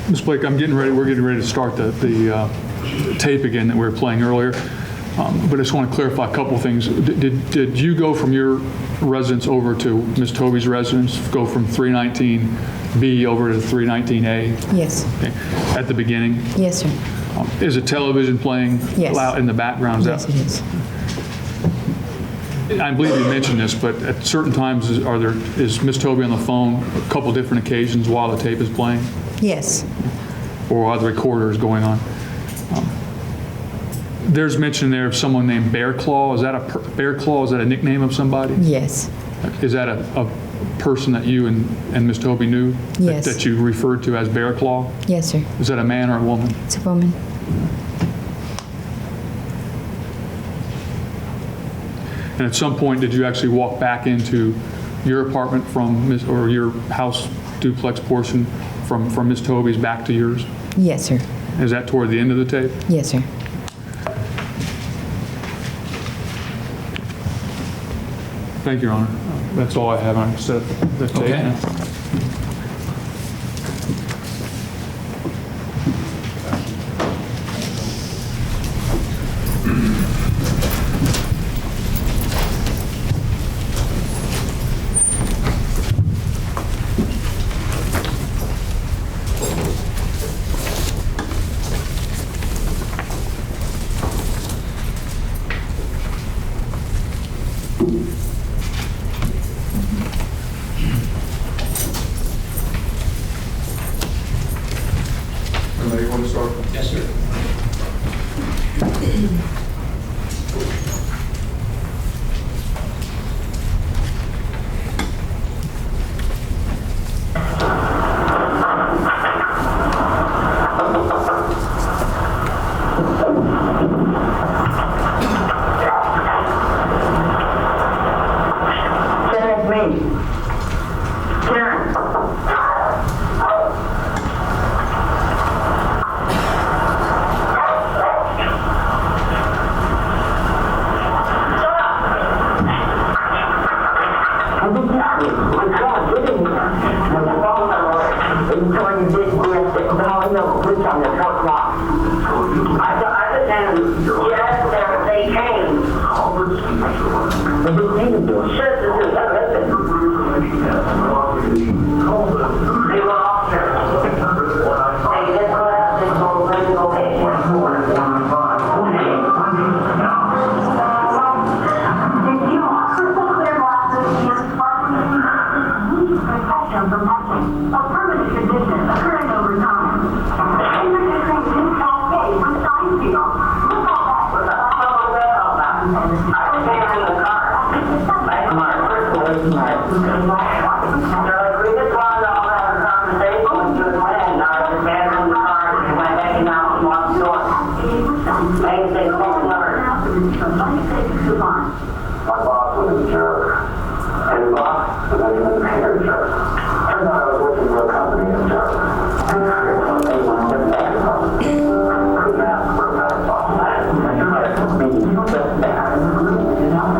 Ms. Blake, we're getting ready to start the tape again that we were playing earlier. But I just want to clarify a couple things. Did you go from your residence over to Ms. Tobie's residence, go from 319B over to 319A? Yes. Okay. At the beginning? Yes, sir. Is a television playing Yes. loud in the background? Yes, it is. I believe you mentioned this, but at certain times, is Ms. Tobie on the phone a couple different occasions while the tape is playing? Yes. Or while the recorder is going on? There's mention there of someone named Bear Claw. Is that Bear Claw? Is that a nickname of somebody? Yes. Is that a person that you and Ms. Tobie knew? Yes. That you referred to as Bear Claw? Yes, sir. Is that a man or a woman? It's a woman. And at some point, did you actually walk back into your apartment or your house duplex portion from Ms. Tobie's back to yours? Yes, sir. Is that toward the end of the tape? Yes, sir. Thank you, Your Honor. That's all I have. I set the tape Okay. now. You want to start? Yes, sir. Karen, me. Karen. My boss was a jerk. His boss was not even a jerk. Turned out I was working for a company in jerk. They wanted to back it up. Couldn't ask for a better boss. Me, just that.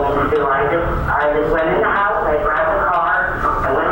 I just went in the house, I grabbed the car, I went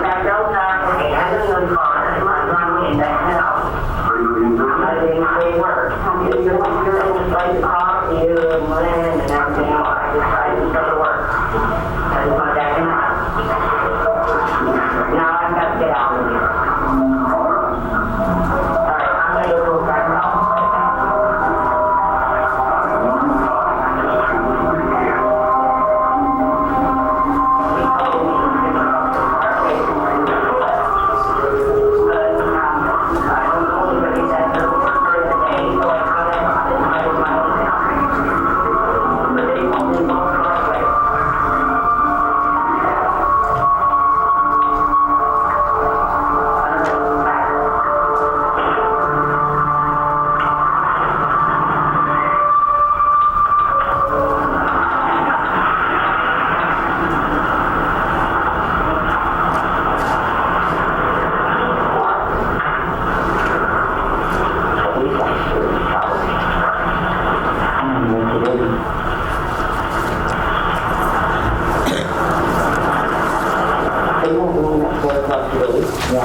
Let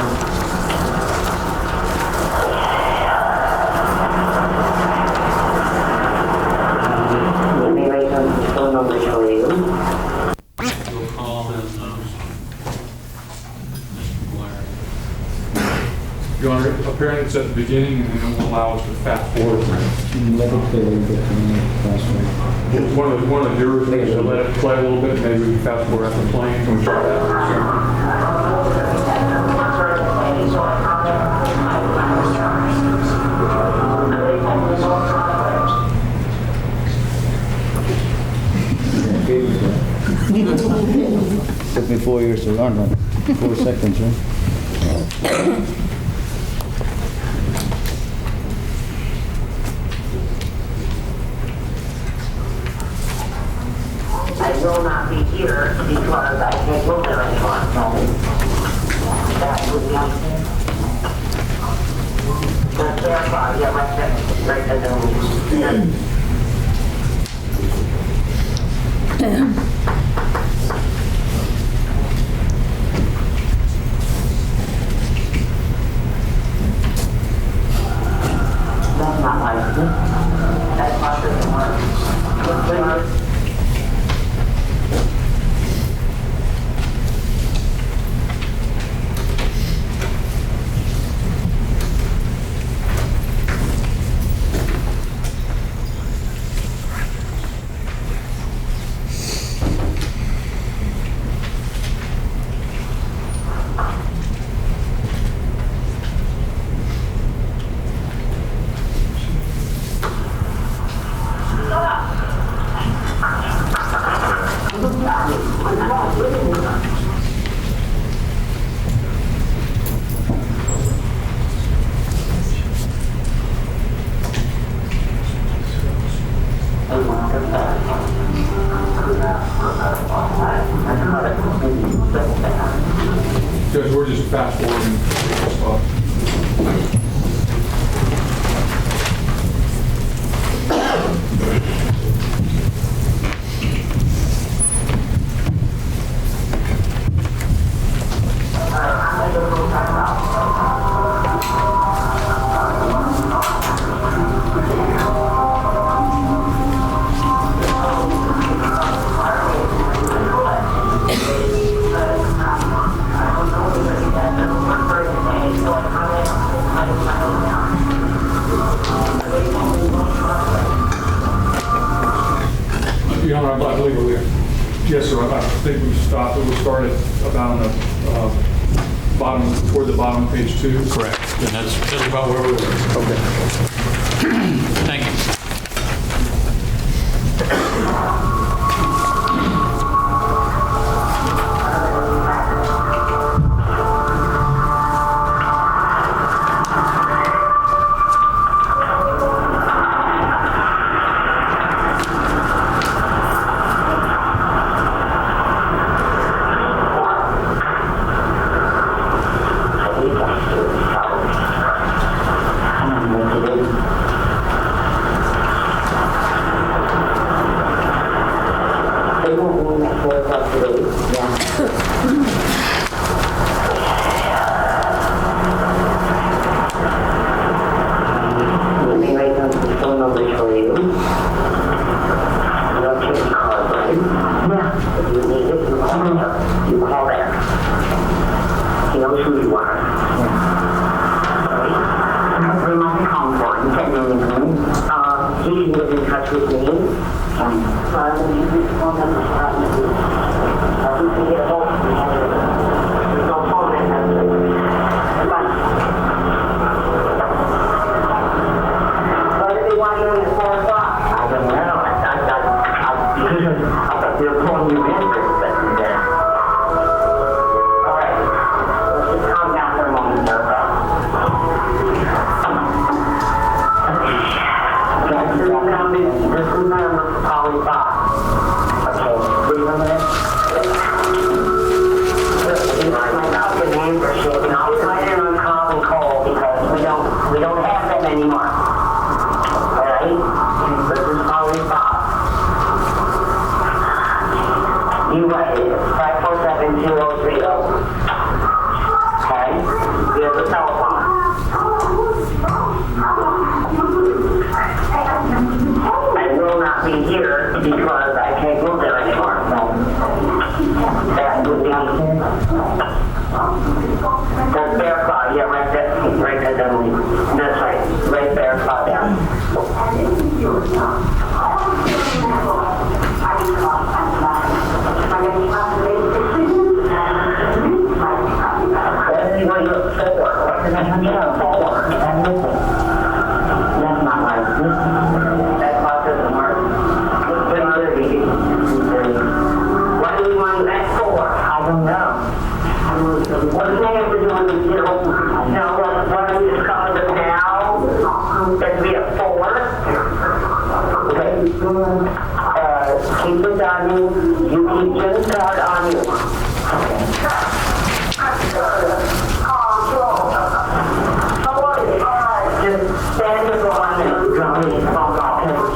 me write down the phone numbers for you. We'll call in, Your Honor, apparently it's at the beginning and it will allow us to fast forward. Let it play a little bit and then fast forward. One of the jurors needs to let it play a little bit, maybe we can fast forward after playing. Can we try that? Took me 4 years to learn that. 4 seconds, right? I will not be here because I can't go there anymore. That would be unfair. That's their fault. Yeah, right there. That's not like this. That's not this one. Judge, we're just fast forwarding. Your Honor, I believe we're there. Yes, sir. I think we stopped. We started about on the bottom, toward the bottom of page 2. correct. And that's about where we were. Okay. Thank you. Let me write down some phone numbers for you. You'll take the card, right? Yeah. If you need it, you call her. You call back. He knows who you are. Alright? Bring my phone for him. Get me in the room. He can get in touch with me. So I will use his phone number for you. He can get a hold of me. There's no phone in there. Goodbye. Why do they want you in at 4 o'clock? I don't know. I thought they were calling you in for a second there. All right. Let's just calm down for a moment, sir. Just remember to call me back. Okay. Do you remember that? My mouth and hands are shaking. I'll be right in on cough and cold because we don't have them anymore. But just call me Bob. You write it. 547-2030. Okay? I will not be here because I can't go there anymore. That would be the bear claw, yeah, right there, that's right there, claw down. What do you look for? What did I have for? That's not right. That claw doesn't work. What do we want that for? I don't know. What do they have to do with the zero? No, what do we just call it now? That'd be a 4. Okay. Keep it on you. You keep Jim's card on you. Just stand your ground and drum it.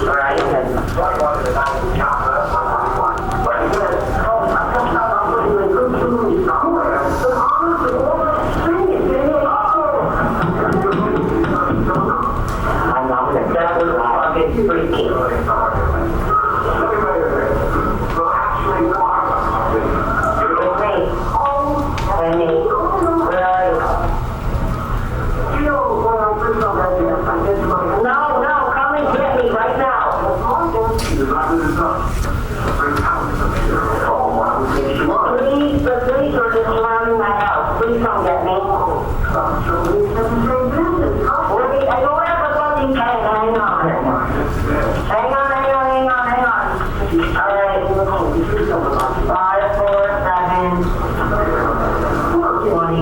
Alright? That was freaky. No, come and get me right now. Please, the police are just surrounding my house. Please come get me. I don't have a fucking pen. Hang on. All right. 5, 4, 7, 20,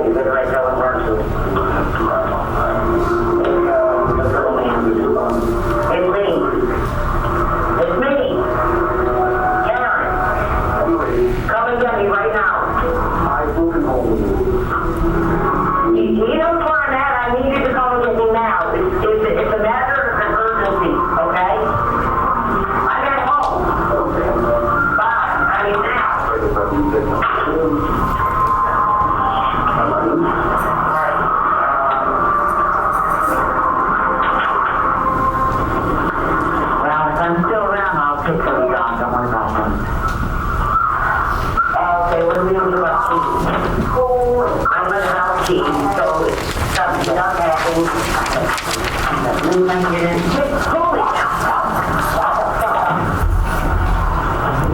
you better write that one down too. It's me. Karen. Come and get me right now. You don't plan that. I need you to come and get me now. It's a matter of emergency, okay? I'm at home. Bye. I mean now. Okay, what do we do about cheese? I'm gonna have cheese, so if something does happen, we might get in. Holy cow!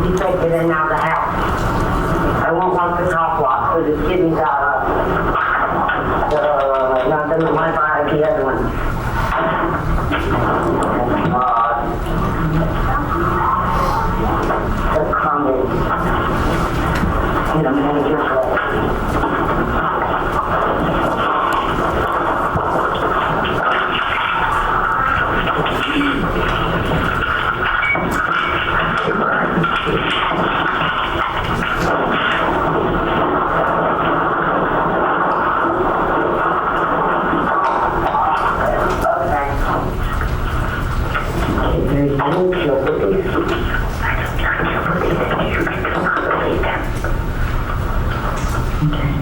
You take it in out of the house. I won't want the top lock, so the kidneys out of nothing in my body, the other one. The crumbles. In a major way.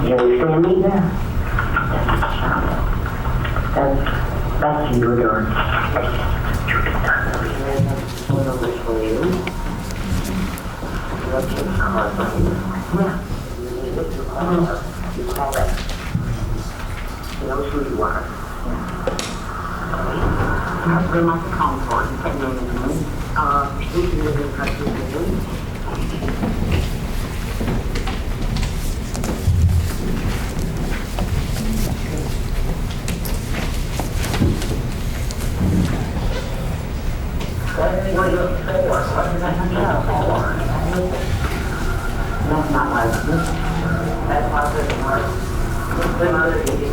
You understand me there? That's your door. You call it. He knows who you are. I'll bring my phone for you. Take me in a minute. You can live in touch with me. What do you look for? What did I hang out for? That's not like this. That's not this one. What's the other thing?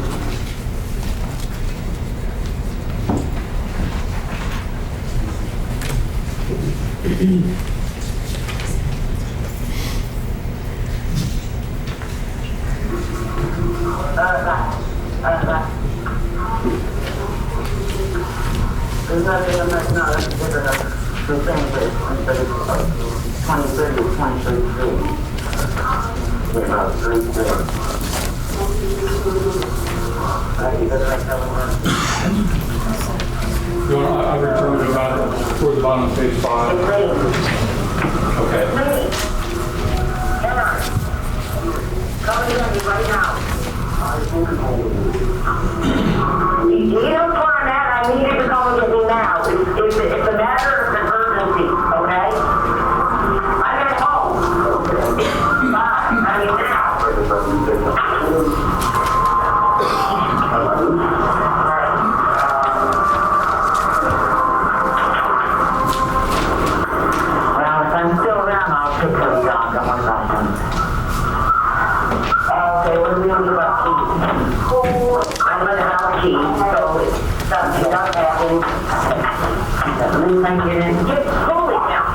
There's nothing, no, that's different. The same, but it's 2030 or 2033. About 3 years. I've returned it about toward the bottom of page 5. Okay. Come in right now. You don't plan that. I need you to come and get me now. It's a matter of an urgency, okay? I'm at home. Bye. I mean now. Well, if I'm still around, I'll take care of you. Don't worry about them. Okay, what are we going to do about keys? I'm going to have keys, so if something does happen, Lynne might get in. Get fully now.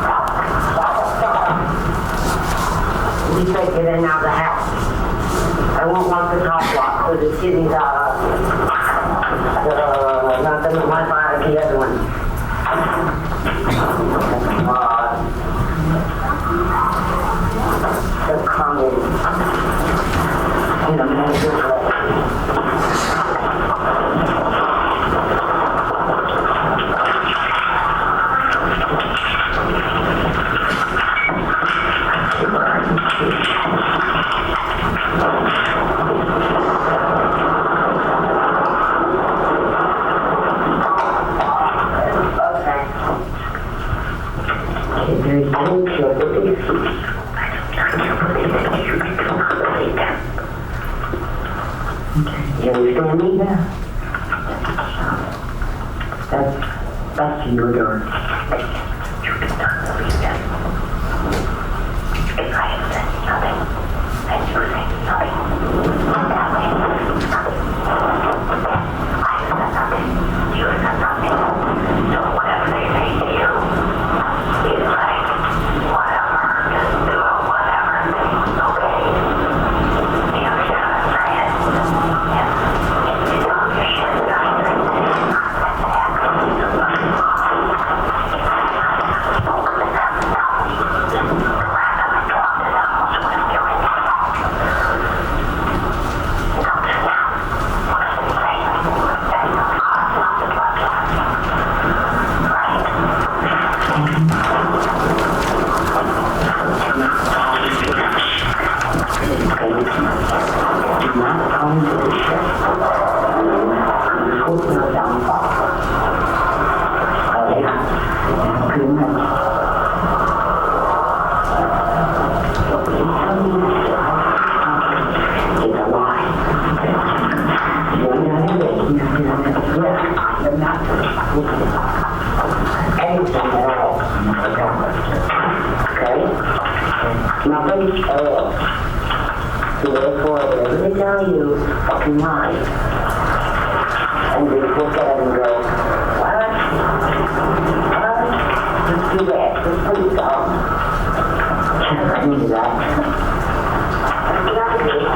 We take it in now the house. I won't want the top lock, so the kidneys out of not the one part of the other one. The common. In a major way. You understand me now? That's your door. You cannot believe that. If I have said nothing, then you say nothing. That way, nothing. I have said nothing. You have said nothing. So whatever they say to you, it's like, whatever, just do it, whatever, okay? You understand what I'm saying? Yeah. You don't understand what I'm saying. Nothing at all. So therefore, whatever they tell you, fucking lie. And just look at it and go, what? What? Just do that. Just please go. I need that. Get out of here.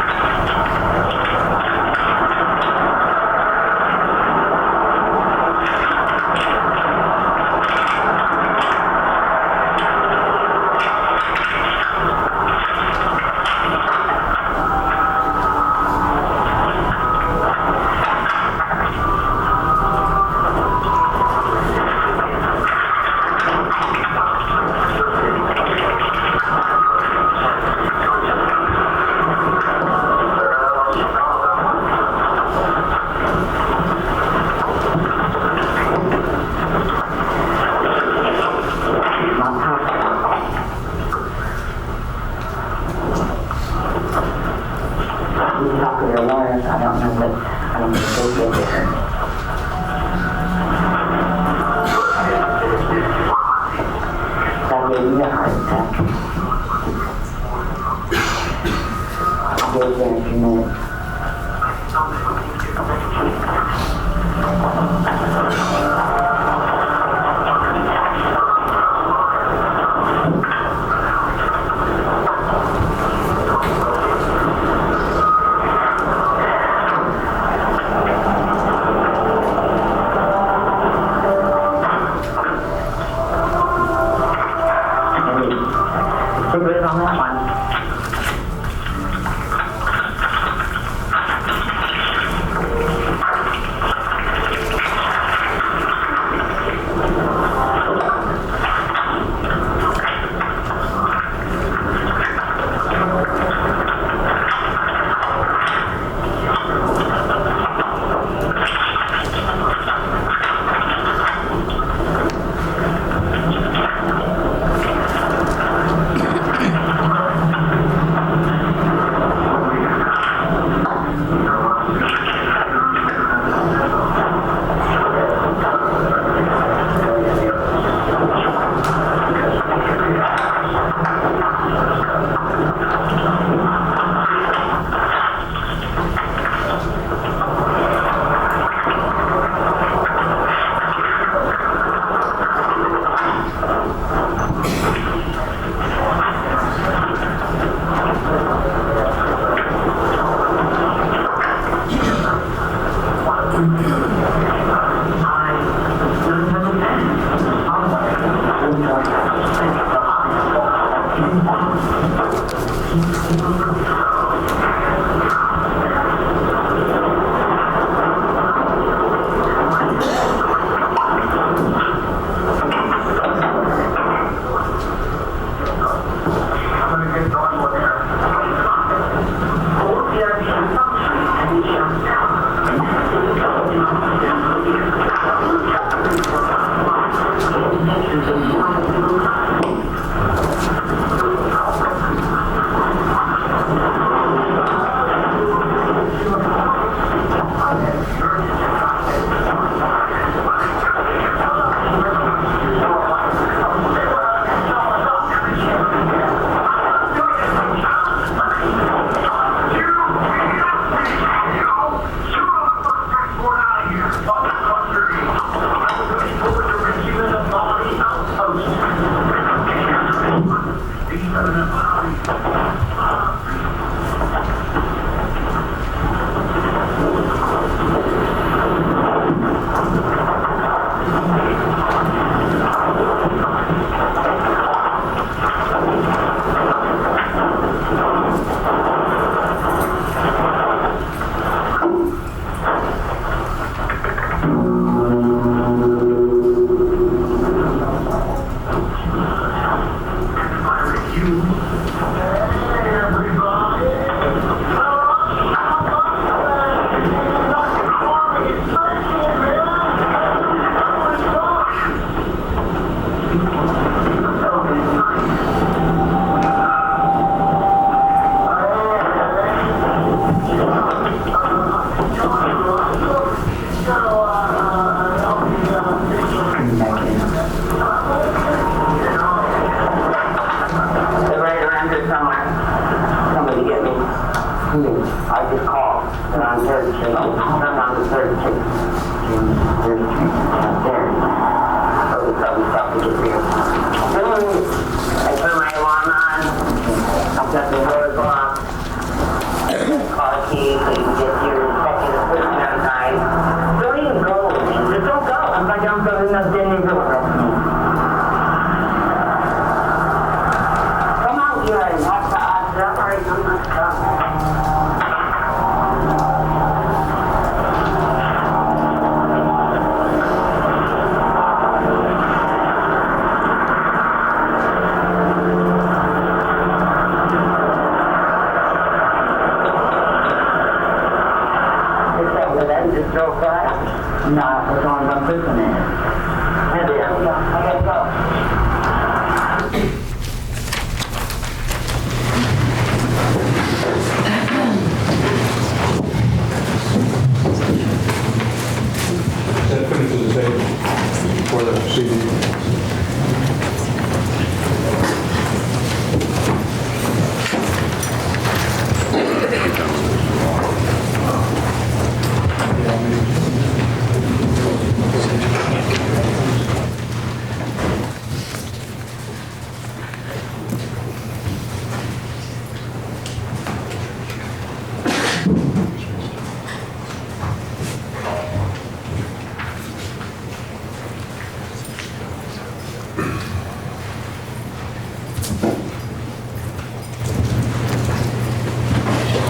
call. They're on 3rd Street. I'm on the 3rd Street. 3rd Street. There. So we stop to get there. I turn my alarm on. I've got the doors locked. Car key, so you can get your second or third outside. Don't even go with me. Just don't go. If I don't go, then nothing to do with it. Come out here and watch the odds. All right, I'm not coming. Just drove by? No, it's only one person in it. There we go. I gotta go. That finishes the tape for the CD.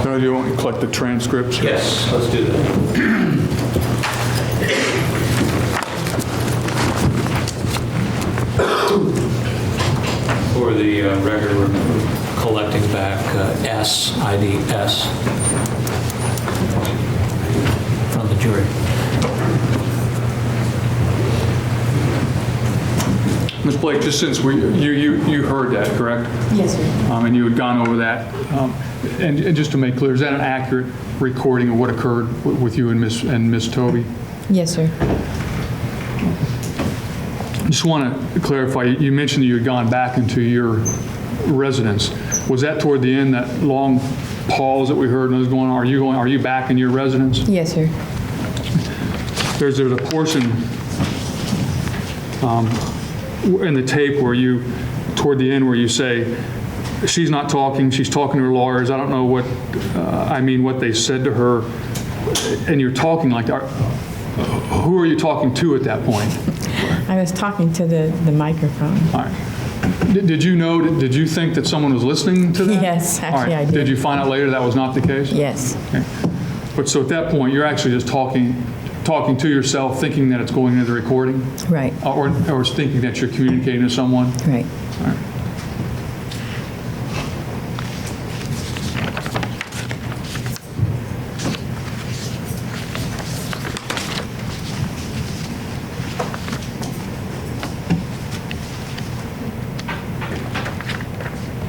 Do you want to collect the transcripts? Yes, let's do that. For the record, we're collecting back ID S from the jury. Ms. Blake, just since you heard that, correct? Yes, sir. And you had gone over that. And just to make clear, is that an accurate recording of what occurred with you and Miss Tobie? Yes, sir. Just want to clarify, you mentioned that you had gone back into your residence. Was that toward the end, that long pause that we heard and was going on? Are you back in your residence? Yes, sir. There's a portion in the tape where you, toward the end, where you say, she's not talking, she's talking to her lawyers. I don't know what, what they said to her. And you're talking like that. Who are you talking to at that point? I was talking to the microphone. All right. Did you think that someone was listening to that? Yes, actually, All right. I did. Did you find out later that was not the case? Yes. Okay. But so at that point, you're actually just talking to yourself, thinking that it's going into the recording? Right. Or thinking that you're communicating to someone? Right. All right.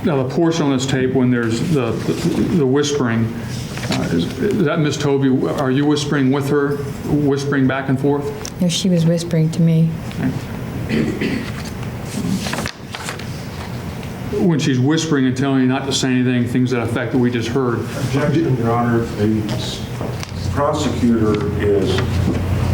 Now, the portion on this tape when there's the whispering, is that Miss Tobie? Are you whispering with her, whispering back and forth? No, she was whispering to me. When she's whispering and telling you not to say anything, things that affect what we just heard. Objection, Your Honor. The prosecutor is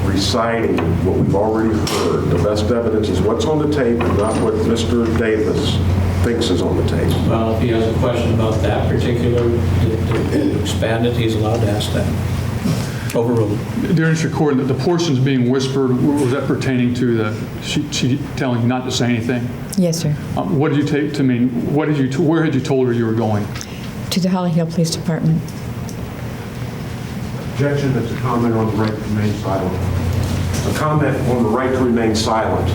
reciting what we've already heard. The best evidence is what's on the tape and not what Mr. Davis thinks is on the tape. Well, if he has a question about that particular, to expand it, he's allowed to ask that. Overruled. During this recording, the portions being whispered, was that pertaining to she telling you not to say anything? Yes, sir. What did you take to mean? Where had you told her you were going? To the Holly Hill Police Department. Objection, that's a comment on the right to remain silent. A comment on the right to remain silent.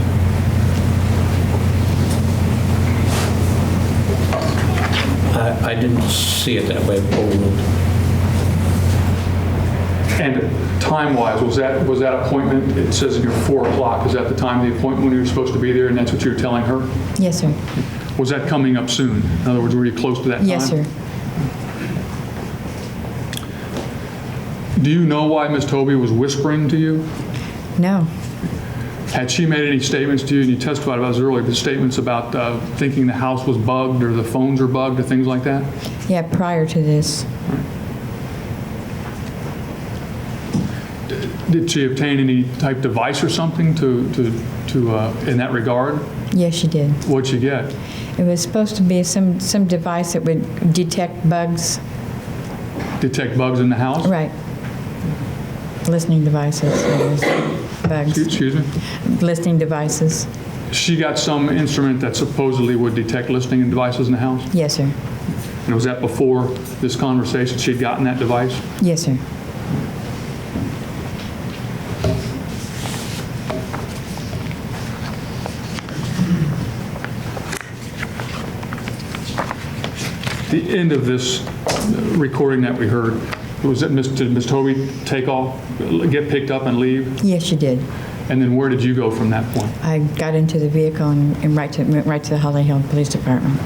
I didn't see it that way. Overruled. And time-wise, was that appointment, it says in your 4 o'clock, is that the time of the appointment when you were supposed to be there, and that's what you were telling her? Yes, sir. Was that coming up soon? In other words, were you close to that time? Yes, sir. Do you know why Ms. Tobie was whispering to you? No. Had she made any statements to you, and you testified about this earlier, the statements about thinking the house was bugged or the phones are bugged or things like that? Yeah, prior to this. Did she obtain any type device or something to in that regard? Yes, she did. What'd she get? It was supposed to be some device that would detect bugs. Detect bugs in the house? Right. Listening devices. It was bugs. Excuse me? Listening devices. She got some instrument that supposedly would detect listening devices in the house? Yes, sir. And was that before this conversation she'd gotten that device? Yes, sir. The end of this recording that we heard, did Ms. Tobie take off, get picked up and leave? Yes, she did. And then where did you go from that point? I got into the vehicle and went right to the Holly Hill Police Department.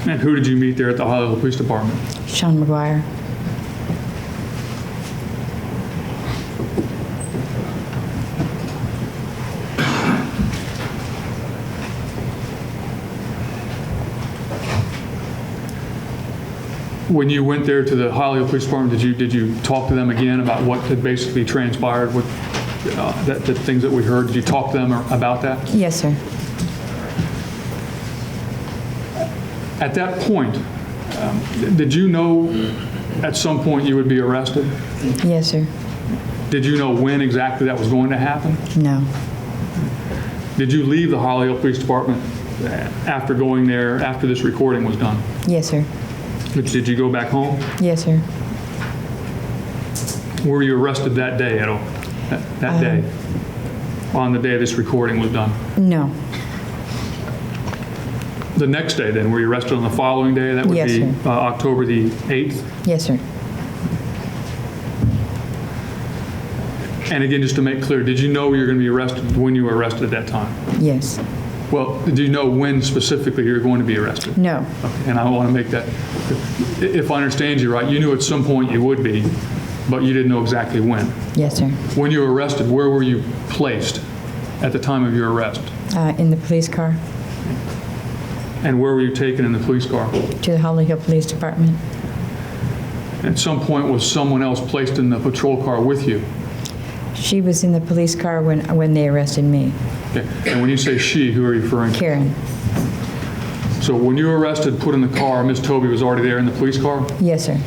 And who did you meet there at the Holly Hill Police Department? Sean McGuire. When you went there to the Holly Hill Police Department, did you talk to them again about what had basically transpired with the things that we heard? Did you talk to them about that? Yes, sir. At that point, did you know at some point you would be arrested? Yes, sir. Did you know when exactly that was going to happen? No. Did you leave the Holly Hill Police Department after going there, after this recording was done? Yes, sir. Did you go back home? Yes, sir. Were you arrested that day at all? That day? On the day this recording was done? No. The next day then, were you arrested on the following day? That would Yes, be sir. October the 8th? Yes, sir. And again, just to make clear, did you know you were going to be arrested when you were arrested at that time? Yes. Well, did you know when specifically you were going to be arrested? No. Okay, and I want to make that, if I understand you right, you knew at some point you would be, but you didn't know exactly when. Yes, sir. When you were arrested, where were you placed at the time of your arrest? In the police car And where were you taken in the police car? to the Holly Hill Police Department. At some point, was someone else placed in the patrol car with you? She was in the police car when they arrested me. Okay. And when you say she, who are you referring to? Karen. So when you were arrested, put in the car, Ms. Tobie was already there in the police car? Yes, sir.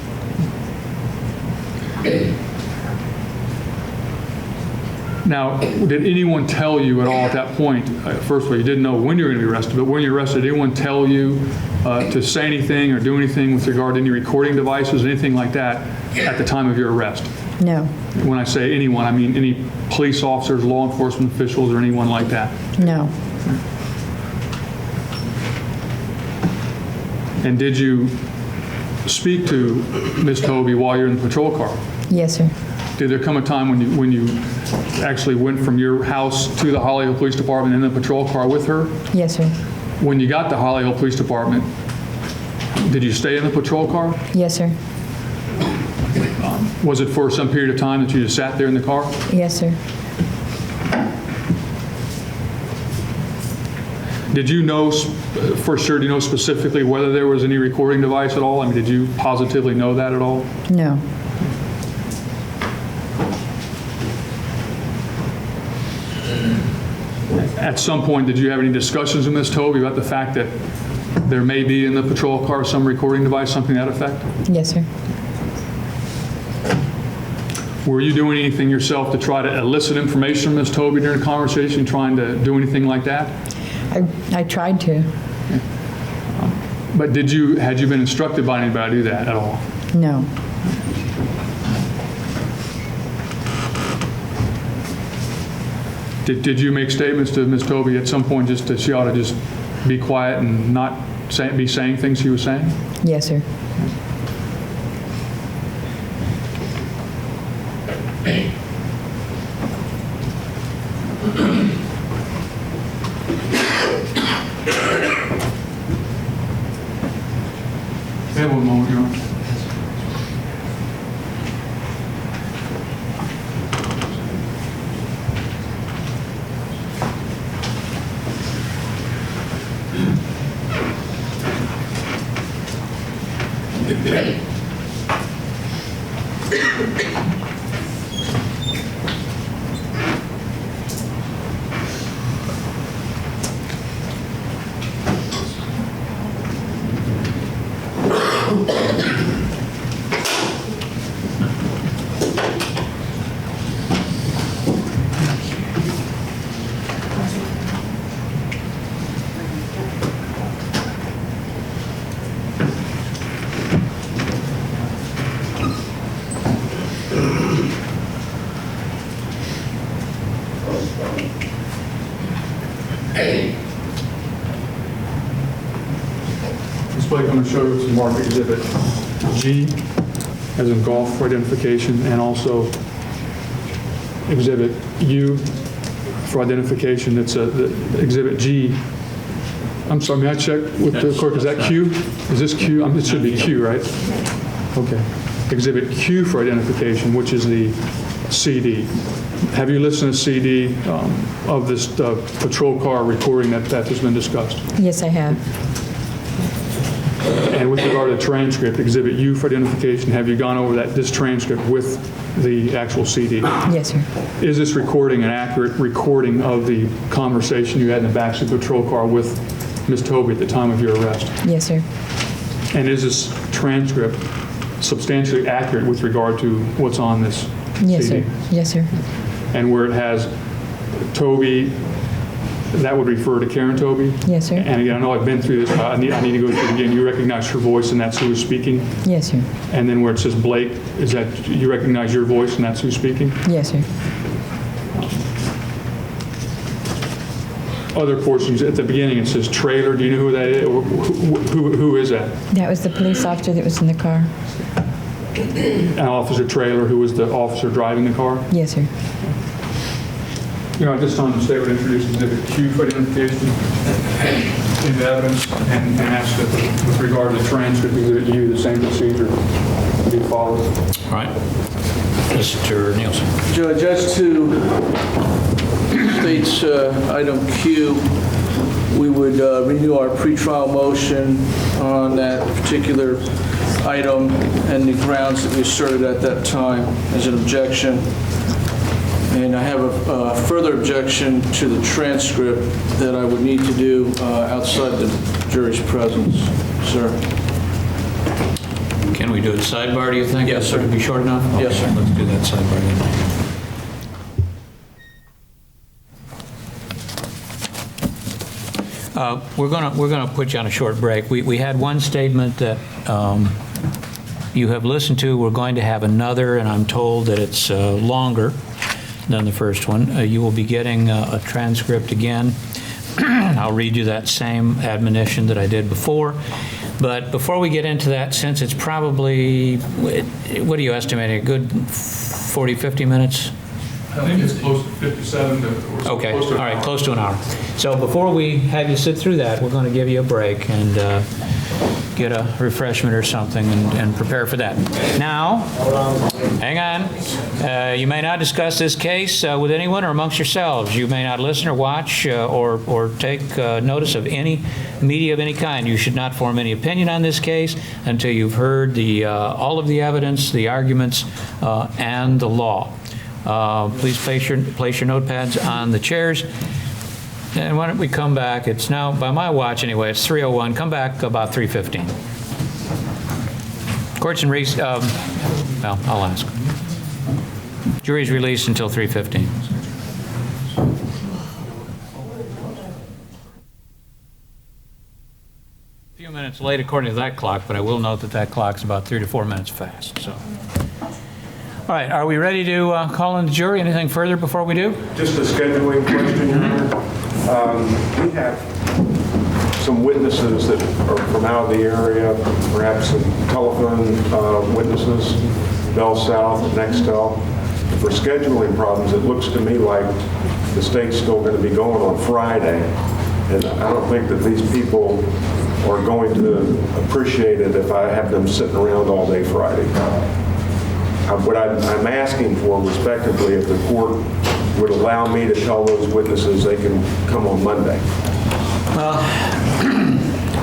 Now, did anyone tell you at all at that point, first of all, you didn't know when you were going to be arrested, but when you were arrested, did anyone tell you to say anything or do anything with regard to any recording devices, anything like that at the time of your arrest? No. When I say anyone, I mean any police officers, law enforcement officials, or anyone like that? No. And did you speak to Ms. Tobie while you're in the patrol car? Yes, sir. Did there come a time when you actually went from your house to the Holly Hill Police Department in the patrol car with her? Yes, sir. When you got to Holly Hill Police Department, did you stay in the patrol car? Yes, sir. Was it for some period of time that you just sat there in the car? Yes, sir. Did you know for sure, do you know specifically whether there was any recording device at all? I mean, did you positively know that at all? No. At some point, did you have any discussions with Ms. Tobie about the fact that there may be in the patrol car some recording device, something to that effect? Yes, sir. Were you doing anything yourself to try to elicit information from Ms. Tobie during the conversation, trying to do anything like that? I tried to. But had you been instructed by anybody to do that at all? No. Did you make statements to Ms. Tobie at some point just that she ought to just be quiet and not be saying things she was saying? Yes, sir. Hey, one moment, Your Honor. show you some marked exhibit G, as in golf for identification, and also exhibit U for identification. It's exhibit G. I'm sorry, may I check with the clerk? Is that Q? Is this Q? It should be Q, right? Okay. Exhibit Q for identification, which is the CD. Have you listened to CD of this patrol car recording that has been discussed? Yes, I have. And with regard to transcript, exhibit U for identification, have you gone over this transcript with the actual CD? Yes, sir. Is this recording an accurate recording of the conversation you had in the backseat patrol car with Ms. Tobie at the time of your arrest? Yes, sir. And is this transcript substantially accurate with regard to what's on this Yes, CD? sir. Yes, sir. And where it has Tobie, that would refer to Karen Tobie? Yes, sir. And again, I know I've been through this, but I need to go through it again. You recognize her voice and that's who is speaking? Yes, sir. And then where it says Blake, is that you recognize your voice and that's who's speaking? Yes, sir. Other portions, at the beginning it says trailer. Do you know who that is? Who is that? That was the police officer that was in the car. An officer trailer, who was the officer driving the car? Yes, sir. You know, at this time, the state would introduce exhibit Q for identification into evidence and ask that with regard to the transcript, exhibit U, the same procedure be followed. All right. Mr. Nielsen. Judge, as to state's item Q, we would renew our pretrial motion on that particular item and the grounds that we asserted at that time as an objection. And I have a further objection to the transcript that I would need to do outside the jury's presence, sir. Can we do it sidebar, do you think? Yes, sir. Would it be short enough? Yes, sir. Okay, let's do that sidebar then. We're gonna put you on a short break. We had one statement that you have listened to. We're going to have another, and I'm told that it's longer than the first one. You will be getting a transcript again. I'll read you that same admonition that I did before. But before we get into that, since it's probably, what are you estimating, a good 40, 50 minutes? I think it's close to 57 or so. Okay, all right, close to an hour. So before we have you sit through that, we're going to give you a break and get a refreshment or something and prepare for that. Now, hang on. You may not discuss this case with anyone or amongst yourselves. You may not listen or watch or take notice of any media of any kind. You should not form any opinion on this case until you've heard all of the evidence, the arguments, and the law. Please place your notepads on the chairs. And why don't we come back? It's now, by my watch anyway, it's 3:01. Come back about 3:15. Court's in recess, well, I'll ask. Jury's released until 3:15. A few minutes late according to that clock, but I will note that that clock's about 3 to 4 minutes fast, so. All right, are we ready to call in the jury? Anything further before we do? Just a scheduling question, Your Honor. We have some witnesses that are from out of the area, perhaps some telephone witnesses, Bell South, Nextel. For scheduling problems, it looks to me like the state's still going to be going on Friday, and I don't think that these people are going to appreciate it if I have them sitting around all day Friday. What I'm asking for, respectively, if the court would allow me to tell those witnesses they can come on Monday.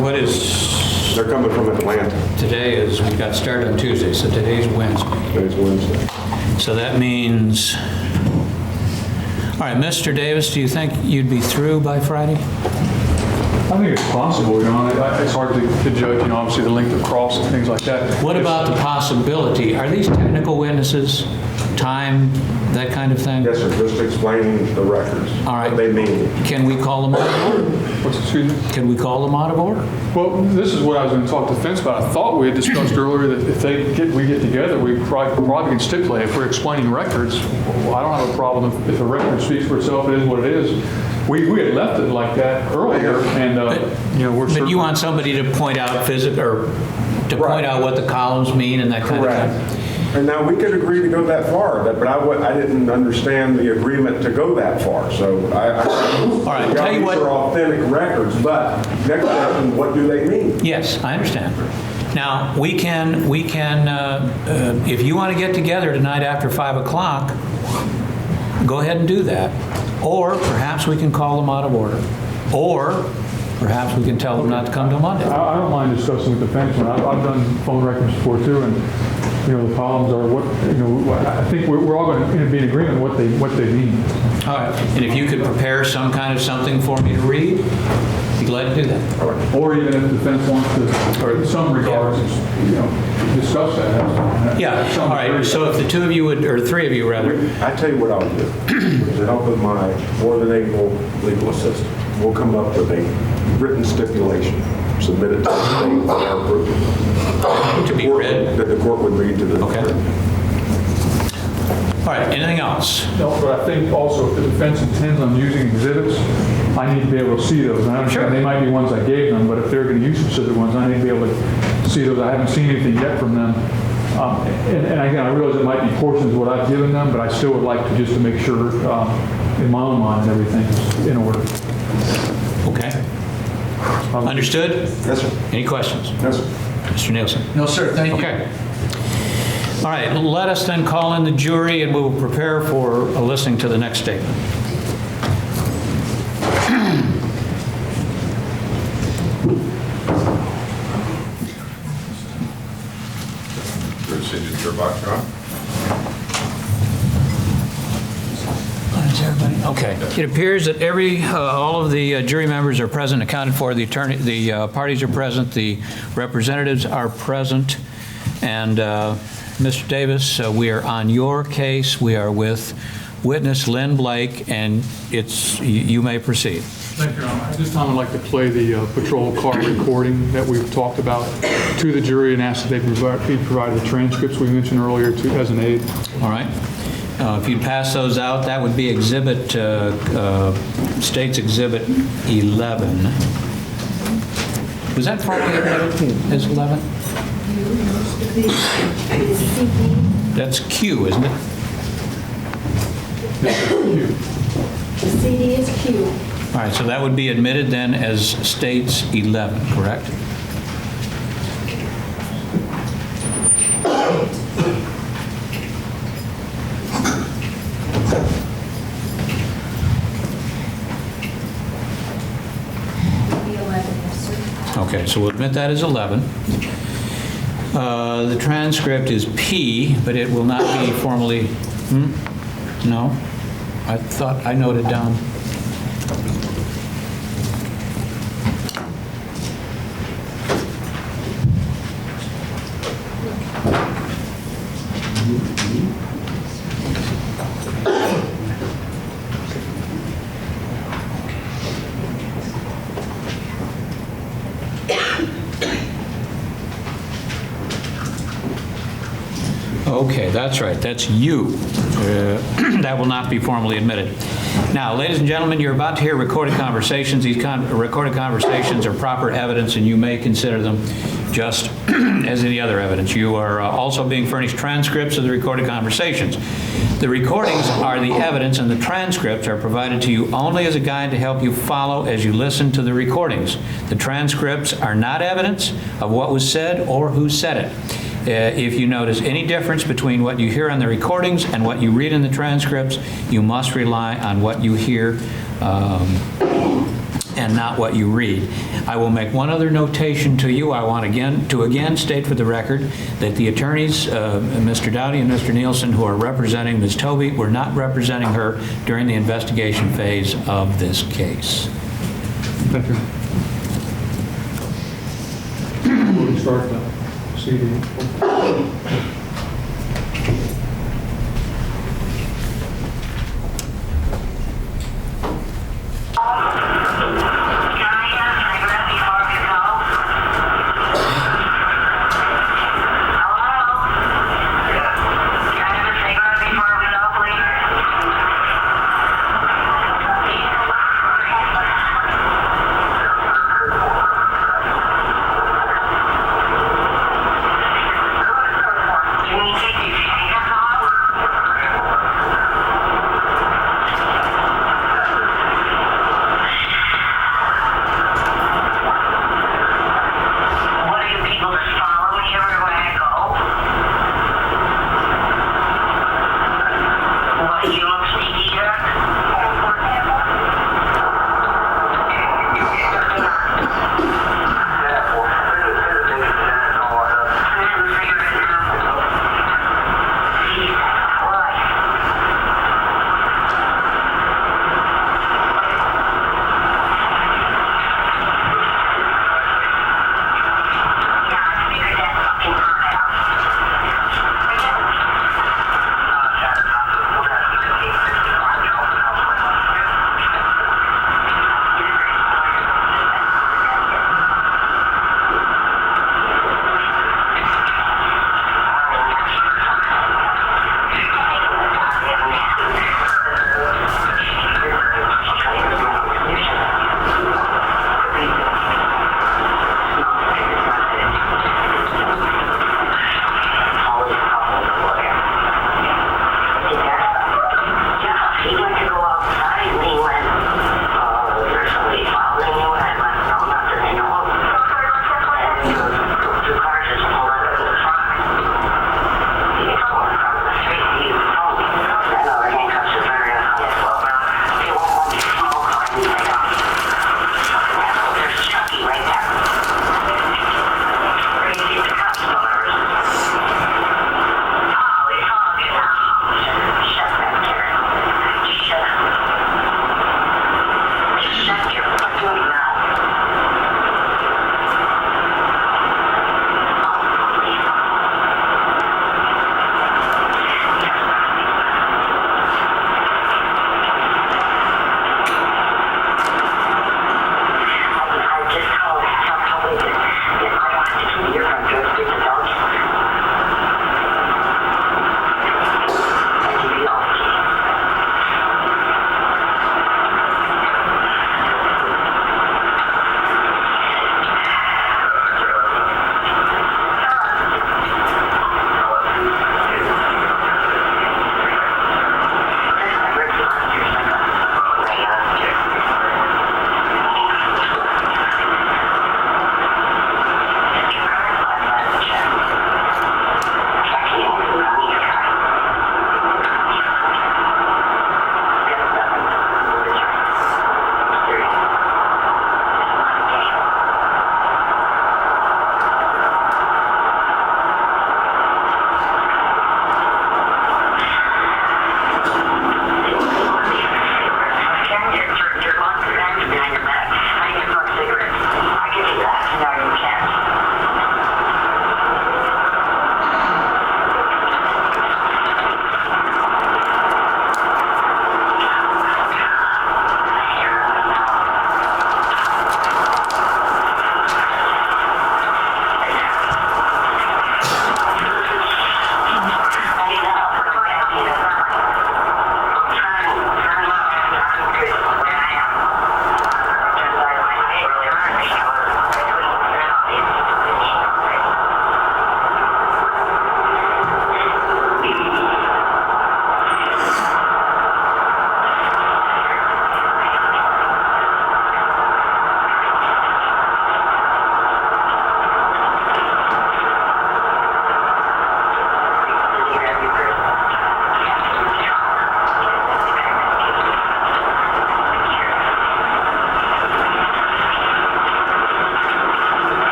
What is... They're coming from Atlanta. Today is, we got started on Tuesday, so today's Wednesday. Today's Wednesday. So that means... All right, Mr. Davis, do you think you'd be through by Friday? I think it's possible, you know. It's hard to judge, you know, obviously the length of cross and things like that. What about the possibility, are these technical witnesses, time, that kind of thing? Yes, sir, just explaining the records. All right. What they mean. Can we call them out of order? Excuse me? Can we call them out of order? Well, this is what I was going to talk to the defense about. I thought we had discussed earlier that if we get together, we probably can stipulate if we're explaining records. Well, I don't have a problem if a record speaks for itself. It is what it is. We had left it like that earlier, and, we're But certain. you want somebody to point out or to point out what the columns mean and that kind of Correct. thing? And now, we could agree to go that far, but I didn't understand the agreement to go that far, so All right, tell you what- These are authentic records, but next question, what do they mean? Yes, I understand. Now, we can, if you want to get together tonight after 5 o'clock, go ahead and do that. Or perhaps we can call them out of order. Or perhaps we can tell them not to come till Monday. I don't mind discussing with the fence one. I've done phone records before too, and, the columns are what, I think we're all going to be in agreement what they mean. All right, and if you could prepare some kind of something for me to read, be glad to do that. Or even if the fence wants to, or in some regards, discuss that. that's fine. Yeah, That sounds all right, very- so if the two of you would, or the three of you rather, I tell you what I'll do, with the help of my more than able legal assistant, we'll come up with a written stipulation, submit it to the state for their approval. to be read. That the court would read to the. Okay. All right, anything else? No, but I think also if the defense intends on using exhibits, I need to be able to see those. And I Sure. understand they might be ones I gave them, but if they're going to use specific ones, I need to be able to see those. I haven't seen anything yet from them. And again, I realize it might be portions of what I've given them, but I still would like to just to make sure in my own mind everything is in order. Okay. Understood? Yes, sir. Any questions? Yes, sir. Mr. Nielsen? No, sir, thank you. Okay. All right, let us then call in the jury and we will prepare for listening to the next statement. Your signature box, John? Okay. It appears that all of the jury members are present, accounted for. The parties are present, the representatives are present, and Mr. Davis, we are on your case. We are with witness Lynne Blake, and you may proceed. Thank you, Your Honor. At this time, I'd like to play the patrol car recording that we've talked about to the jury and ask that they be provided the transcripts we mentioned earlier as an aid. All right. If you'd pass those out, that would be State's Exhibit 11. Was that formally admitted as 11? That's Q, isn't it? The CD is Q. All right, so that would be admitted then as State's 11, correct? The 11, yes, sir. Okay, so we'll admit that as 11. The transcript is P, but it will not be formally, No? I thought I noted down. Okay, that's right, that's you. That will not be formally admitted. Now, ladies and gentlemen, you're about to hear recorded conversations. These recorded conversations are proper evidence, and you may consider them just as any other evidence. You are also being furnished transcripts of the recorded conversations. The recordings are the evidence, and the transcripts are provided to you only as a guide to help you follow as you listen to the recordings. The transcripts are not evidence of what was said or who said it. If you notice any difference between what you hear on the recordings and what you read in the transcripts, you must rely on what you hear and not what you read. I will make one other notation to you. I want to again state for the record that the attorneys, Mr. Dowdy and Mr. Nielsen, who are representing Ms. Tobie, were not representing her during the investigation phase of this case. Thank you. We'll start the CD.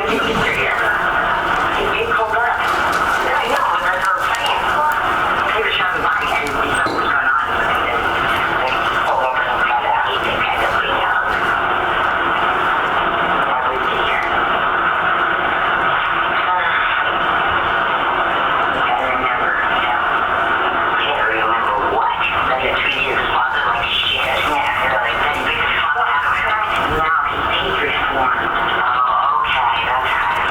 didn't get there yet. He pulled up. Yeah, I know, but that's what I'm saying. He was driving by and we saw what was going on. They pulled over and got out. They kind of went out. I wouldn't be here. I remember, can't remember what. But he treated his father like shit. Yeah, really. Then he beat his father out of it. Now he's reformed. Oh, okay, that's right.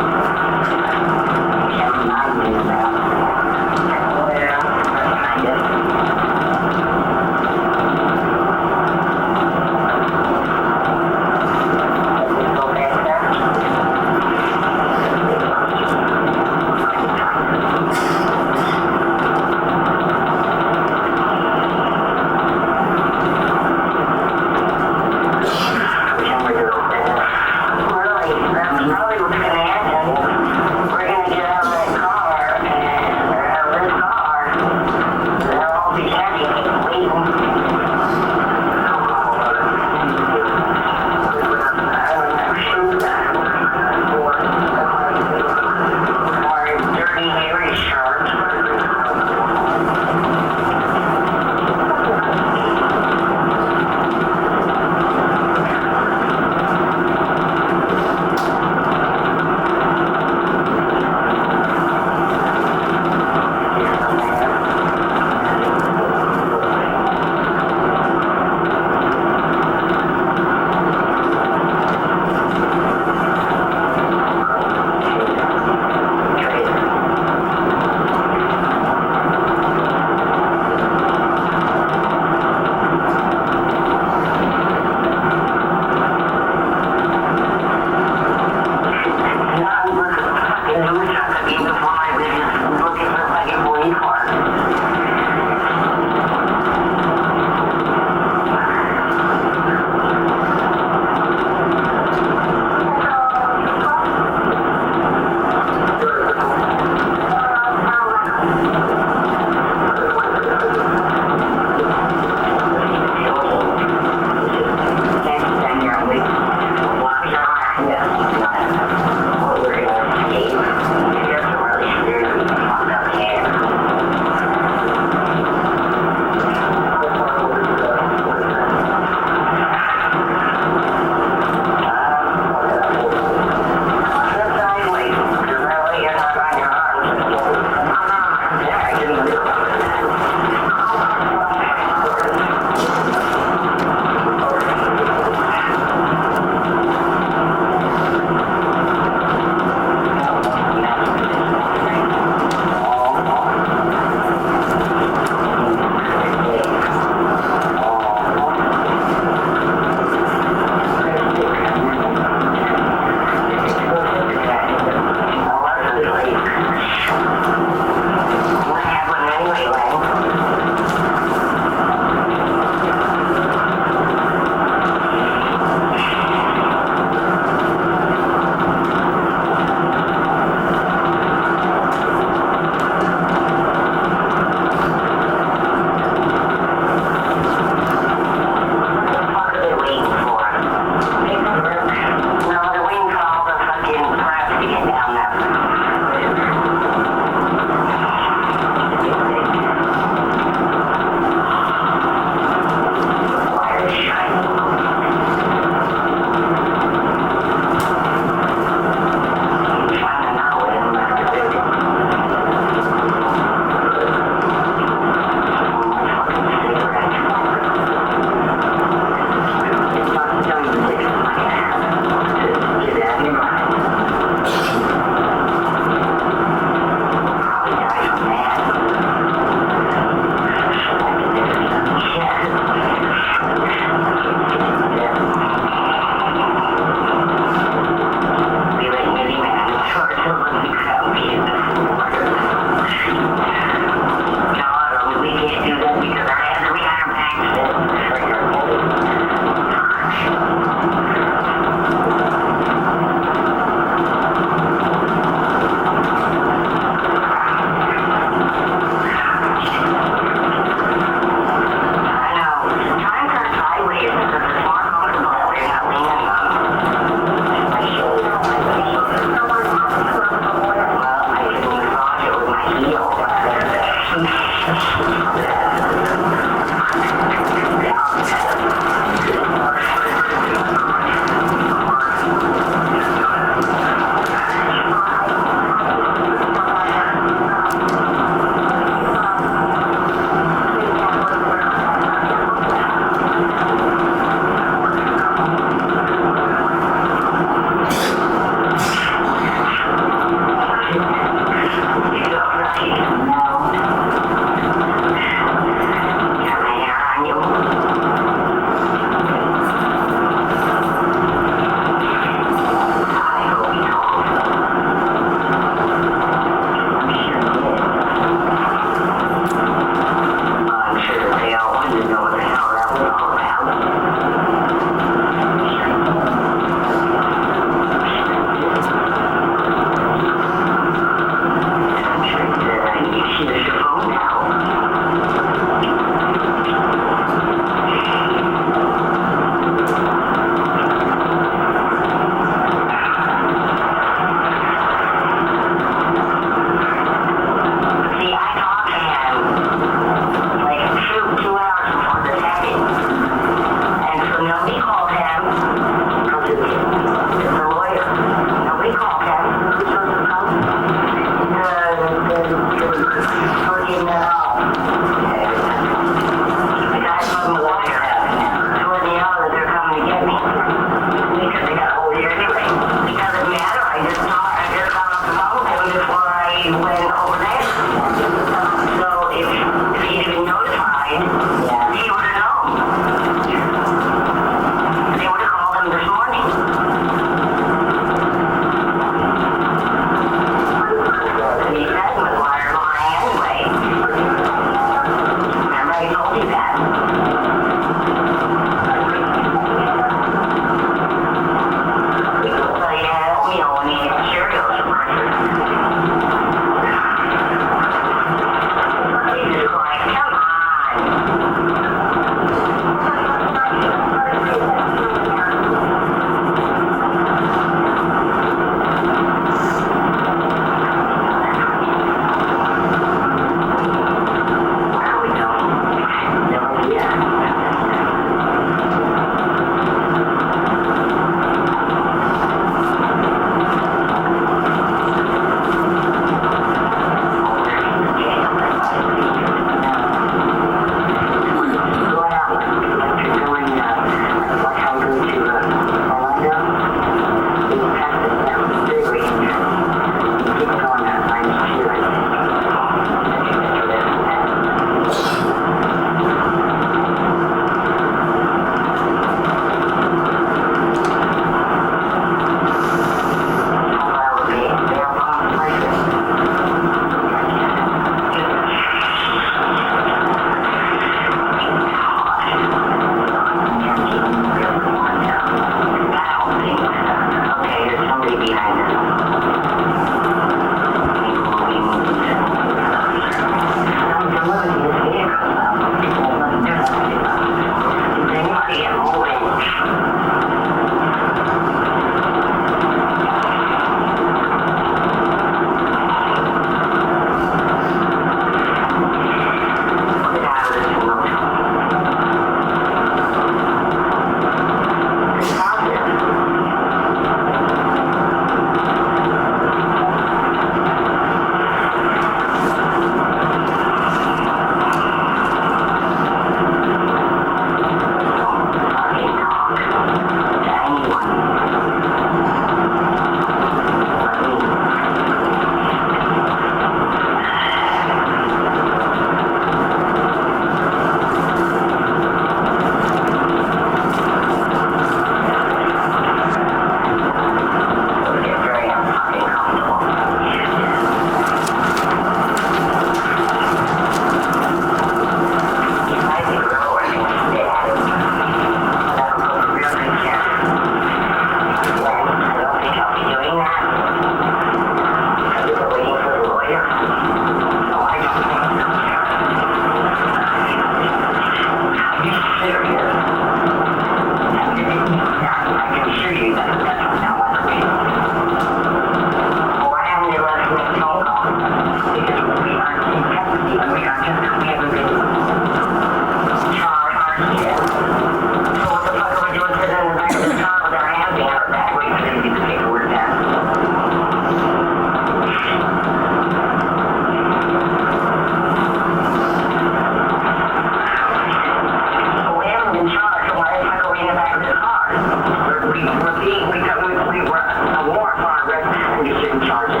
a warrant for our arrest, and you shouldn't charge it.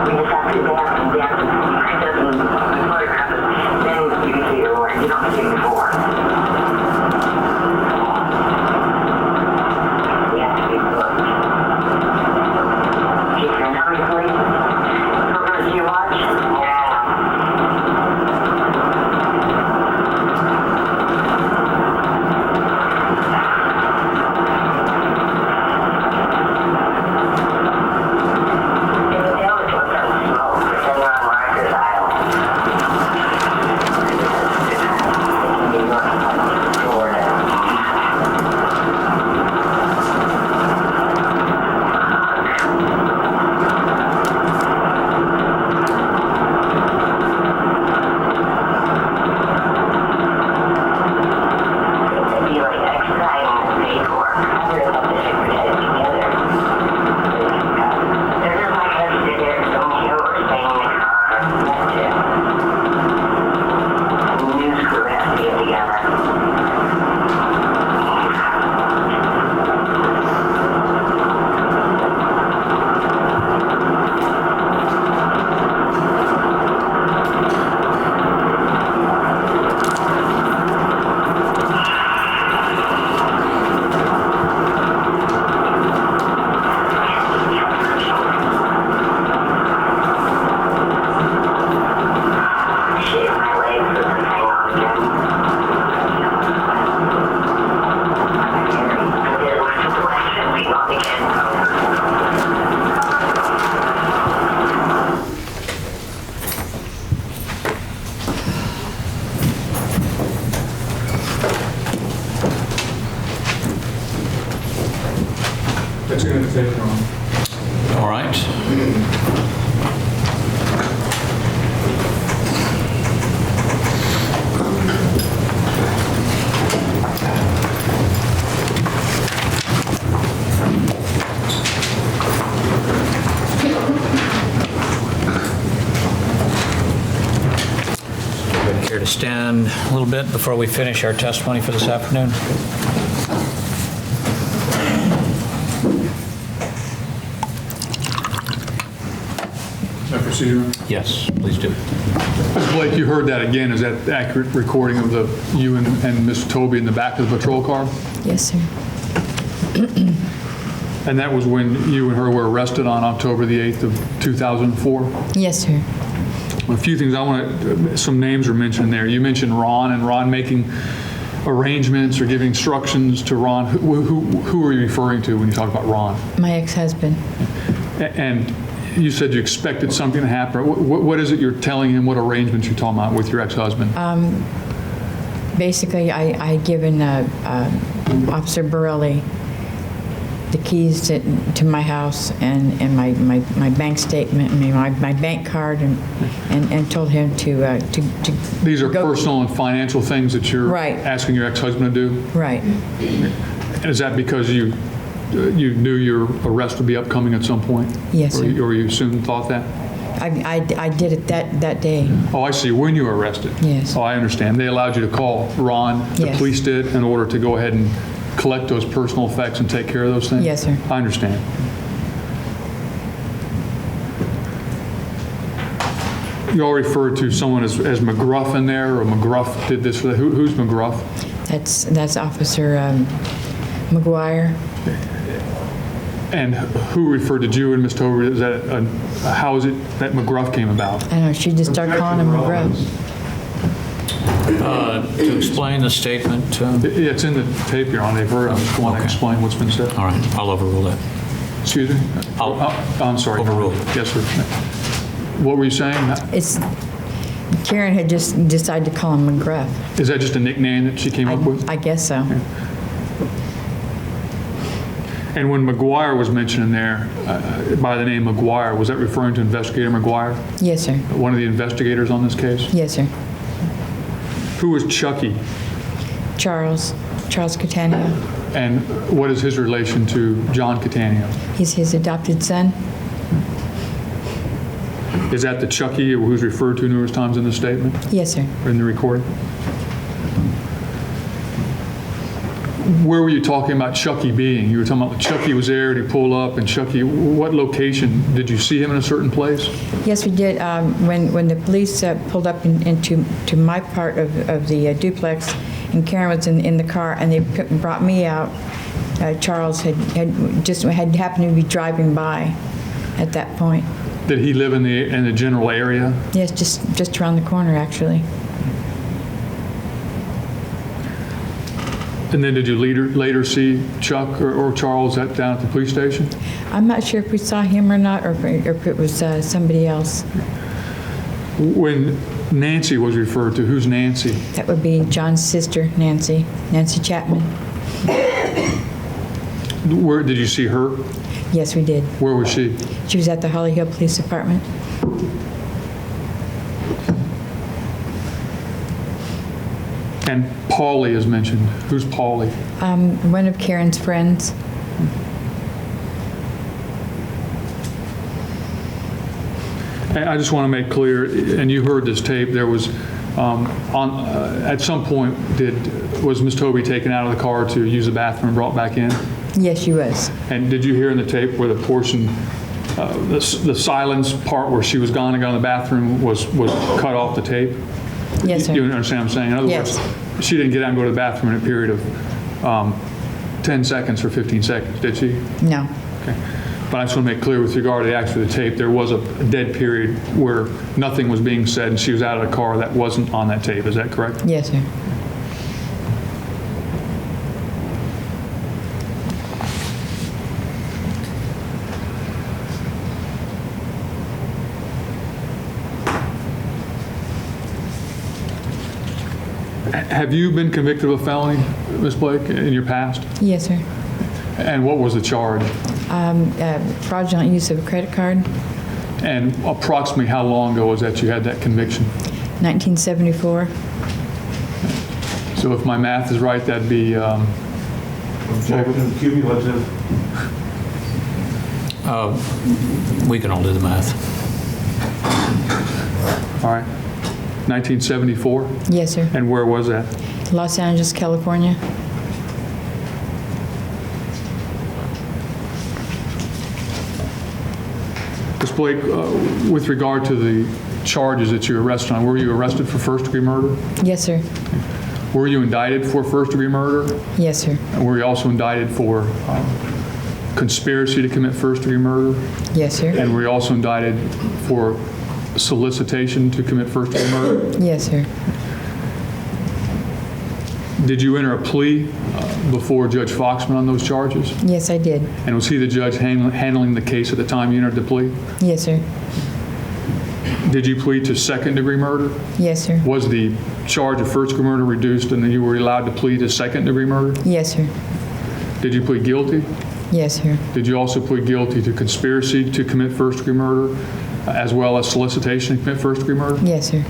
We just have to print us and photograph us, then you can see your lawyer. You don't see it before. We have to be close. Keep your nose clean. We're going to see you watch. Yeah. That's going to take on. All right. Everybody care to stand a little bit before we finish our testimony for this afternoon? Can I proceed, Your Honor? Yes, please do. Ms. Blake, you heard that again. Is that accurate recording of you and Ms. Tobie in the back of the patrol car? Yes, sir. And that was when you and her were arrested on October the 8th of 2004? Yes, sir. A few things I want some names were mentioned there. You mentioned Ron, and Ron making arrangements or giving instructions to Ron. Who are you referring to when you talk about Ron? My ex-husband. And you said you expected something to happen. What is it you're telling him? What arrangements you're talking about with your ex-husband? Basically, I had given Officer Borelli the keys to my house and my bank statement, my bank card, and told him to These are go- personal and financial things that you're Right. asking your ex-husband to do? Right. And is that because you knew your arrest would be upcoming at some point? Yes, sir. Or you soon thought that? I did it that day. Oh, I see. When you were arrested? Yes. Oh, I understand. They allowed you to call Ron, the Yes. police did, in order to go ahead and collect those personal effects and take care of those things? Yes, sir. I understand. You all referred to someone as McGruff in there, or McGruff did this for that. Who's McGruff? That's Officer McGuire. And who referred to you and Ms. Tobie? Is that how is it that McGruff came about? I don't know, she just started calling him McGruff. To explain the statement, Yeah, it's in the tape you're on. They've heard. I just want to Okay. explain what's been said. all right, I'll overrule that. Excuse me? I'm sorry. Overruled. Yes, sir. What were you saying? Karen had just decided to call him McGruff. Is that just a nickname that she came up with? I guess so. And when McGuire was mentioned in there, by the name McGuire, was that referring to Investigator McGuire? Yes, sir. One of the investigators on this case? Yes, sir. Who was Chucky? Charles Catania. And what is his relation to John Catania? He's his adopted son. Is that the Chucky who's referred to numerous times in the statement Yes, sir. or in the recording? Where were you talking about Chucky being? You were talking about Chucky was there and he pulled up, and Chucky, what location? Did you see him in a certain place? Yes, we did. When the police pulled up into my part of the duplex, and Karen was in the car, and they brought me out, Charles had happened to be driving by at that point. Did he live in the general area? Yes, just around the corner, actually. And then did you later see Chuck or Charles down at the police station? I'm not sure if we saw him or not, or if it was somebody else. When Nancy was referred to, who's Nancy? That would be John's sister, Nancy Chapman. Where did you see her? Yes, we did. Where was she? She was at the Holly Hill Police Department. And Paulie is mentioned. Who's Paulie? One of Karen's friends. And I just want to make clear, and you heard this tape, there was, at some point, was Ms. Tobie taken out of the car to use the bathroom and brought back in? Yes, she was. And did you hear in the tape where the portion, the silence part where she was gone to go in the bathroom was cut off the tape? Yes, sir. You understand what I'm saying? In other Yes. words, she didn't get out and go to the bathroom in a period of 10 seconds or 15 seconds, did she? No. Okay. But I just want to make clear with regard to actually the tape, there was a dead period where nothing was being said and she was out of the car that wasn't on that tape. Is that correct? Yes, sir. Have you been convicted of a felony, Ms. Blake, in your past? Yes, sir. And what was the charge? Fraudulent use of a credit card, And approximately how long ago was that you had that conviction? 1974. So if my math is right, that'd be, Objection, cumulative. We can all do the math. all right, 1974? Yes, sir. And where was that? Los Angeles, California. Ms. Blake, with regard to the charges that you were arrested on, were you arrested for first-degree murder? Yes, sir. Were you indicted for first-degree murder? Yes, sir. And were you also indicted for conspiracy to commit first-degree murder? Yes, sir. And were you also indicted for solicitation to commit first-degree murder? Yes, sir. Did you enter a plea before Judge Foxman on those charges? Yes, I did. And was he the judge handling the case at the time you entered the plea? Yes, sir. Did you plead to second-degree murder? Yes, sir. Was the charge of first-degree murder reduced and you were allowed to plead to second-degree murder? Yes, sir. Did you plead guilty? Yes, sir. Did you also plead guilty to conspiracy to commit first-degree murder, as well as solicitation to commit first-degree murder? Yes, sir.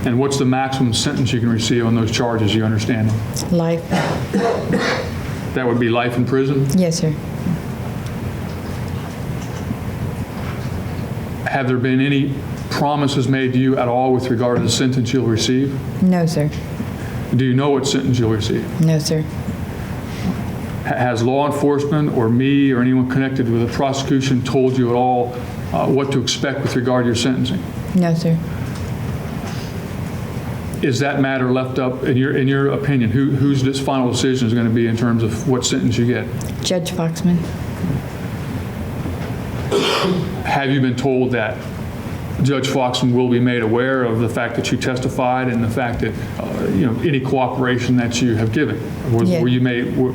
And what's the maximum sentence you can receive on those charges, you understand? Life. That would be life in prison? Yes, sir. Have there been any promises made to you at all with regard to the sentence you'll receive? No, sir. Do you know what sentence you'll receive? No, sir. Has law enforcement or me or anyone connected with the prosecution told you at all what to expect with regard to your sentencing? No, sir. Is that matter left up, in your opinion, whose this final decision is going to be in terms of what sentence you get? Judge Foxman. Have you been told that Judge Foxman will be made aware of the fact that you testified and the fact that, any cooperation that you have given? Yeah.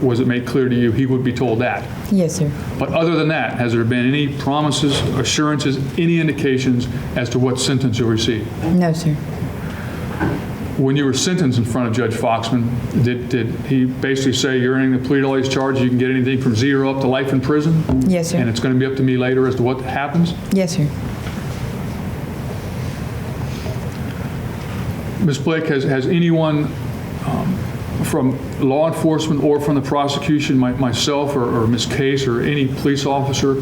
Was it made clear to you he would be told that? Yes, sir. But other than that, has there been any promises, assurances, any indications as to what sentence you'll receive? No, sir. When you were sentenced in front of Judge Foxman, did he basically say you're entering the plea to all these charges, you can get anything from 0 up to life in prison? Yes, sir. And it's going to be up to me later as to what happens? Yes, sir. Ms. Blake, has anyone from law enforcement or from the prosecution, myself or Ms. Case or any police officer,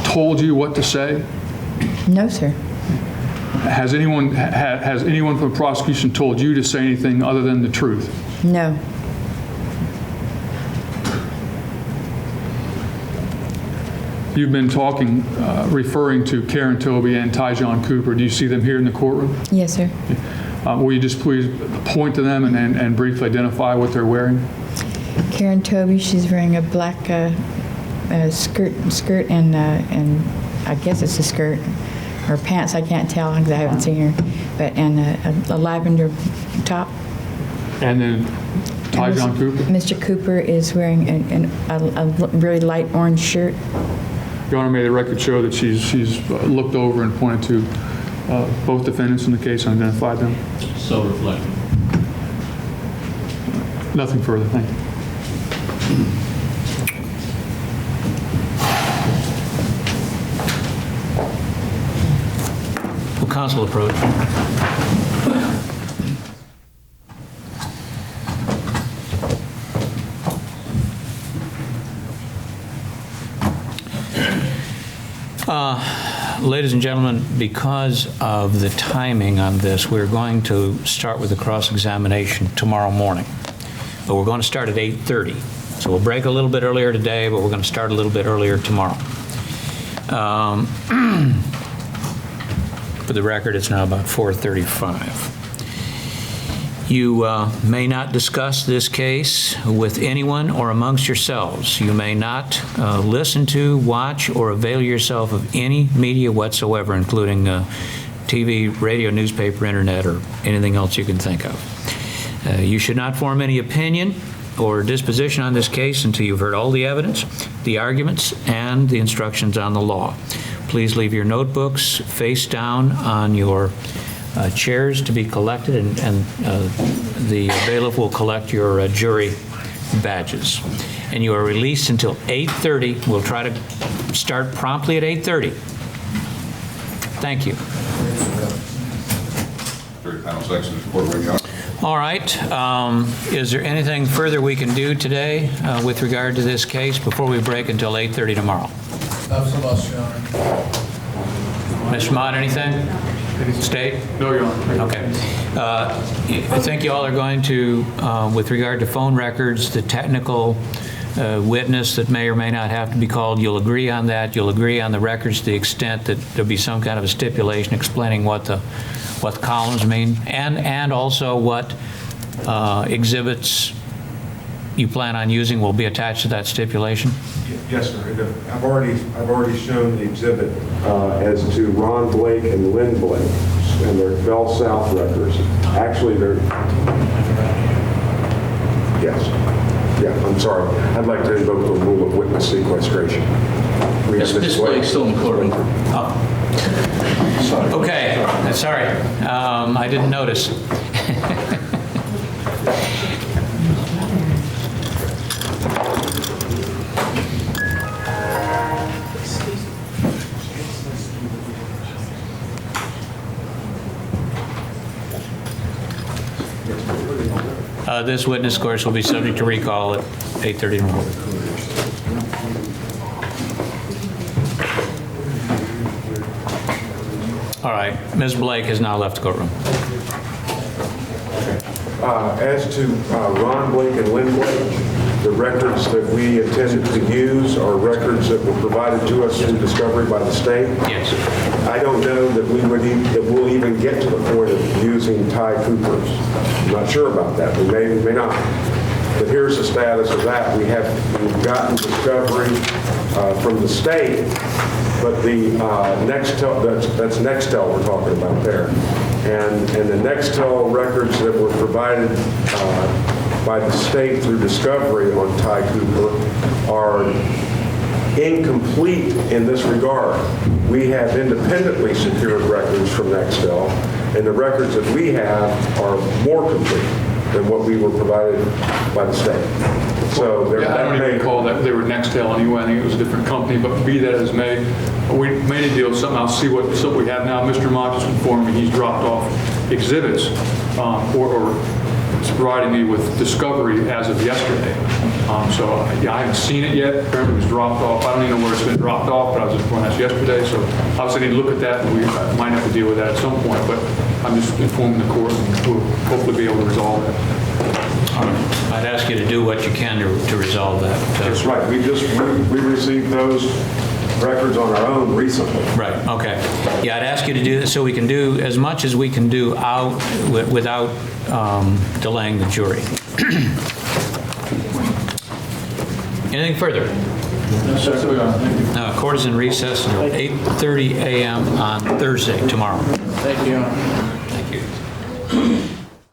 told you what to say? No, sir. Has anyone from the prosecution told you to say anything other than the truth? No. you've been talking, referring to Karen Tobie and Tyjon Cooper. Do you see them here in the courtroom? Yes, sir. Will you just please point to them and briefly identify what they're wearing? Karen Tobie, she's wearing a black skirt and I guess it's a skirt or pants. I can't tell because I haven't seen her, but and a lavender top. And then Tyjon Cooper? Mr. Cooper is wearing a really light orange shirt. Your Honor, may the record show that she's looked over and pointed to both defendants in the case and identified them? So reflected. Nothing further, thank you. Will counsel approach? Ladies and gentlemen, because of the timing on this, we're going to start with the cross-examination tomorrow morning. But we're going to start at 8:30. So we'll break a little bit earlier today, but we're going to start a little bit earlier tomorrow. For the record, it's now about 4:35. You may not discuss this case with anyone or amongst yourselves. You may not listen to, watch, or avail yourself of any media whatsoever, including TV, radio, newspaper, internet, or anything else you can think of. You should not form any opinion or disposition on this case until you've heard all the evidence, the arguments, and the instructions on the law. Please leave your notebooks face down on your chairs to be collected, and the bailiff will collect your jury badges. And you are released until 8:30. We'll try to start promptly at 8:30. Thank you. Jury panel section is courtroom, Your Honor. All right. Is there anything further we can do today with regard to this case before we break until 8:30 tomorrow? Mr. Mott, anything? State? No, Your Honor. Okay. I think you all are going to, with regard to phone records, the technical witness that may or may not have to be called, you'll agree on that. You'll agree on the records to the extent that there'll be some kind of a stipulation explaining what the columns mean, and also what exhibits you plan on using will be attached to that stipulation? Yes, sir. I've already shown the exhibit as to Ron Blake and Lynne Blake and their Bell South records. Actually, they're, yes. Yeah, I'm sorry. I'd like to invoke the rule of witness sequestration. Miss Blake's still in the courtroom. Oh. Okay, sorry. I didn't notice. This witness, of course, will be subject to recall at 8:30 tomorrow. All right, Ms. Blake has now left the courtroom. As to Ron Blake and Lynne Blake, the records that we intended to use are records that were provided to us through discovery by the state. Yes. I don't know that we'll even get to the point of using Ty Cooper's. I'm not sure about that. We may not. But here's the status of that. We've gotten discovery from the state, but the Nextel, that's Nextel we're talking about there. And the Nextel records that were provided by the state through discovery on Ty Cooper are incomplete in this regard. We have independently secured records from Nextel, and the records that we have are more complete than what we were provided by the state. So I don't even recall that they were Nextel anyway. I think it was a different company, but be that as may, we made a deal with something. I'll see what we have now. Mr. Mott just informed me he's dropped off exhibits or is providing me with discovery as of yesterday. So yeah, I haven't seen it yet. Apparently it was dropped off. I don't even know where it's been dropped off, but I was informed that's yesterday. So obviously I need to look at that, and we might have to deal with that at some point. But I'm just informing the court, and we'll hopefully be able to resolve that. I'd ask you to do what you can to resolve that. That's right. We received those records on our own recently. Right, okay. Yeah, I'd ask you to do this so we can do as much as we can do without delaying the jury. Anything further? Court is in recess until 8:30 a.m. on Thursday, tomorrow. Thank you, Your Honor. Thank you.